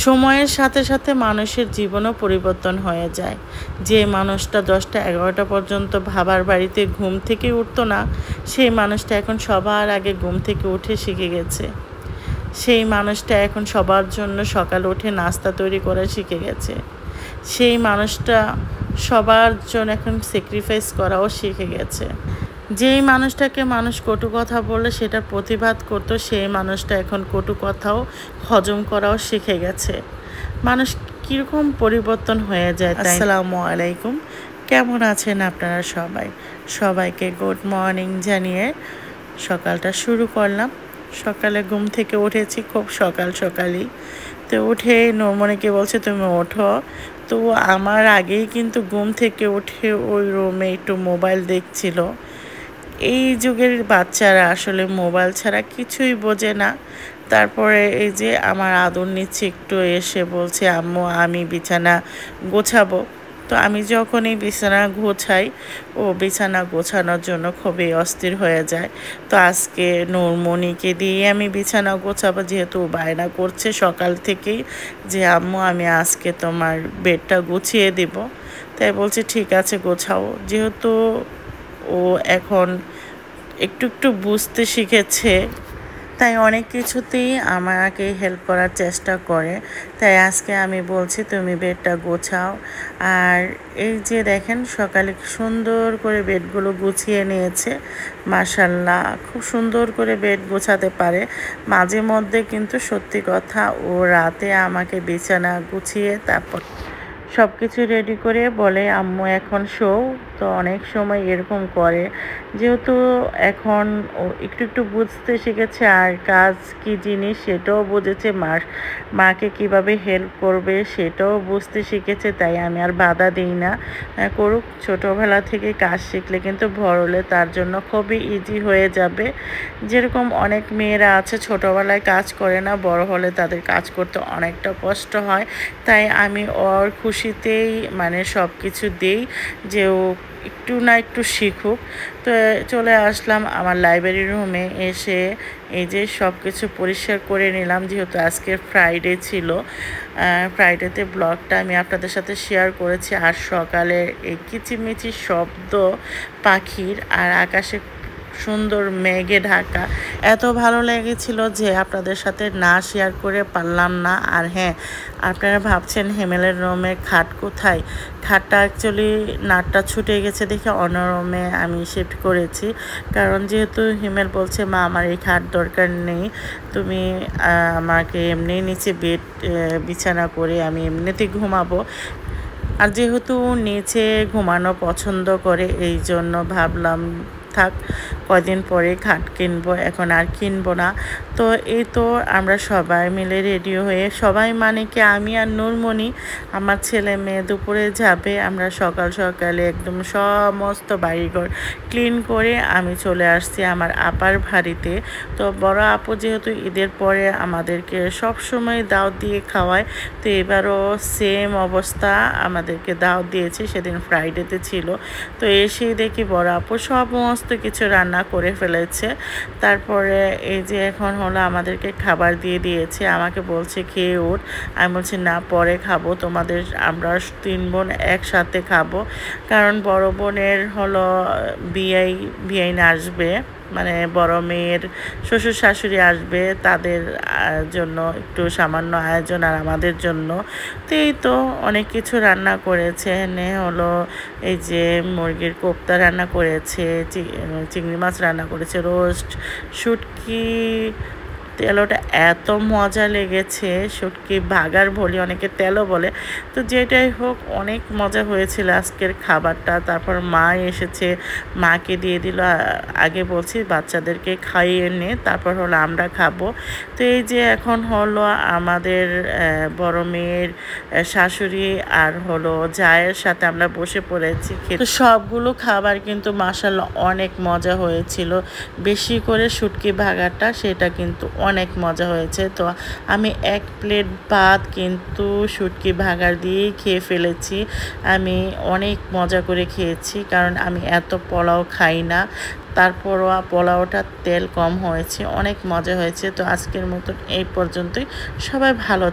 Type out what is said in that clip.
সময়ের সাথে সাথে মানুষের জীবনও পরিবর্তন হয়ে যায়। যে মানুষটা 10টা 11টা পর্যন্ত বাবার বাড়িতে ঘুম থেকে উঠতো না, সেই মানুষটা এখন সবার আগে ঘুম থেকে উঠে শিখে গেছে। সেই মানুষটা এখন সবার জন্য সকালে উঠে নাস্তা তৈরি করা শিখে গেছে। সেই মানুষটা সবার জন্য এখন স্যাক্রিফাইস করাও শিখে গেছে। যেই মানুষটাকে মানুষ কটু কথা বললে সেটা প্রতিবাদ করতো, সেই মানুষটা এখন কটু কথাও হজম করাও শিখে গেছে। মানুষ কীরকম পরিবর্তন হয়ে যায়। আসসালামু আলাইকুম, কেমন আছেন আপনারা সবাই? সবাইকে গুড মর্নিং জানিয়ে সকালটা শুরু করলাম। সকালে ঘুম থেকে উঠেছি খুব সকালই। তো উঠে নর্মনিকে বলছে তুমি ওঠো। তো আমার আগেই কিন্তু ঘুম থেকে উঠে ওই রুমে একটু মোবাইল দেখছিল। এই যুগের বাচ্চারা আসলে মোবাইল ছাড়া কিছুই বোঝে না। তারপরে এই যে আমার আদর নিচ্ছে, একটু এসে বলছে আম্মু আমি বিছানা গোছাবো। তো আমি যখন এই বিছানা গোছাই, ও বিছানা গোছানোর জন্য খুবই অস্থির হয়ে যায়। তো আজকে নূরমণিকে দিয়ে আমি বিছানা গোছাবো, যেহেতু বায়না করছে সকাল থেকেই যে আম্মু আমি আজকে তোমার বেডটা গুছিয়ে দিব। তাই বলছে ঠিক আছে গোছাও। যেহেতু ও এখন একটু বুঝতে শিখেছে, তাই অনেক কিছুতেই আমাকে হেল্প করার চেষ্টা করে। তাই আজকে আমি বলছি তুমি বেডটা গোছাও। আর এই যে দেখেন সকালে সুন্দর করে বেডগুলো গুছিয়ে নিয়েছে। মাশাআল্লাহ, খুব সুন্দর করে বেড গোছাতে পারে। মাঝে মধ্যে কিন্তু সত্যি কথা ও রাতে আমাকে বিছানা গুছিয়ে তারপর সব কিছু রেডি করে বলে আম্মু এখন শোও। তো অনেক সময় এরকম করে, যেহেতু এখন ও একটু বুঝতে শিখেছে আর কাজ কি জিনিস সেটাও বুঝেছে, মাকে কিভাবে হেল্প করবে সেটাও বুঝতে শিখেছে। তাই আমি আর বাধা দিই না, করুক। ছোটোবেলা থেকে কাজ শিখলে কিন্তু বড় হলে তার জন্য খুবই ইজি হয়ে যাবে। যেরকম অনেক মেয়েরা আছে ছোটোবেলায় কাজ করে না, বড় হলে তাদের কাজ করতে অনেকটা কষ্ট হয়। তাই আমি ওর খুশিতেই মানে সব কিছু দিই যে ও একটু না একটু শিখুক। তো চলে আসলাম আমার লাইব্রেরি রুমে। এসে এই যে সব কিছু পরিষ্কার করে নিলাম, যেহেতু আজকে ফ্রাইডে ছিল। ফ্রাইডেতে ব্লগটা আমি আপনাদের সাথে শেয়ার করেছি। আর সকালে এই কিচিমিচি শব্দ পাখির আর আকাশে সুন্দর মেঘে ঢাকা এত ভালো লেগেছিল যে আপনাদের সাথে না শেয়ার করে পারলাম না। আর হ্যাঁ, আপনারা ভাবছেন হিমেলের রুমের খাট কোথায়? খাটটা অ্যাকচুয়ালি নাটটা ছুটে গেছে দেখে অন্য রুমে আমি শিফট করেছি। কারণ যেহেতু হিমেল বলছে মা আমার এই খাট দরকার নেই, তুমি আমাকে এমনি নিচে বিছানা করে আমি এমনিতেই ঘুমাবো। আর যেহেতু নিচে ঘুমানো পছন্দ করে, এই জন্য ভাবলাম থাক কয়দিন পরে খাট কিনবো, এখন আর কিনবো না। তো এই তো আমরা সবাই মিলে রেডি হয়ে, সবাই মানে কি আমি আর নূরমণি, আমার ছেলে মেয়ে দুপুরে যাবে। আমরা সকালে একদম সমস্ত বাড়িঘর ক্লিন করে আমি চলে আসছি আমার আপার বাড়িতে। তো বড় আপু যেহেতু ঈদের পরে আমাদেরকে সব সময় দাওয়াত দিয়ে খাওয়ায়, তো এবারও সেম অবস্থা, আমাদেরকে দাওয়াত দিয়েছে। সেদিন ফ্রাইডেতে ছিল। তো এসেই দেখি বড় আপু সমস্ত কিছু রান্না করে ফেলেছে। তারপরে এই যে এখন হলো আমাদেরকে খাবার দিয়ে দিয়েছে। আমাকে বলছে খেয়ে ওঠ। আমি বলছি না পরে খাবো, আমরা 3 বোন একসাথে খাবো। কারণ বড় বোনের হলো বিআইন আসবে, মানে বড় মেয়ের শ্বশুর শাশুড়ি আসবে, তাদের জন্য একটু সামান্য আয়োজন আর আমাদের জন্য। তো এই তো অনেক কিছু রান্না করেছে। এনে হলো এই যে মুরগির কোপ্তা রান্না করেছে, চিংড়ি মাছ রান্না করেছে, রোস্ট, শুটকি তেলোটা এত মজা লেগেছে। শুটকি ভাগার বলি, অনেকে তেলও বলে। তো যেটাই হোক অনেক মজা হয়েছিল আজকের খাবারটা। তারপর মা এসেছে, মাকে দিয়ে দিল। আগে বলছি বাচ্চাদেরকে খাইয়ে নে, তারপর হলো আমরা খাবো। তো এই যে এখন হলো আমাদের বড় মেয়ের শাশুড়ি আর হলো জায়ের সাথে আমরা বসে পড়েছি। তো সবগুলো খাবার কিন্তু মাশাআল্লাহ অনেক মজা হয়েছিল। বেশি করে শুটকি ভাগাটা সেটা কিন্তু অনেক মজা হয়েছে। তো আমি 1 প্লেট ভাত কিন্তু শুটকি ভাগার দিয়েই খেয়ে ফেলেছি। আমি অনেক মজা করে খেয়েছি, কারণ আমি এত পোলাও খাই না। তারপরও পোলাওটা তেল কম হয়েছে, অনেক মজা হয়েছে। তো আজকের মতন এই পর্যন্তই। সবাই ভালো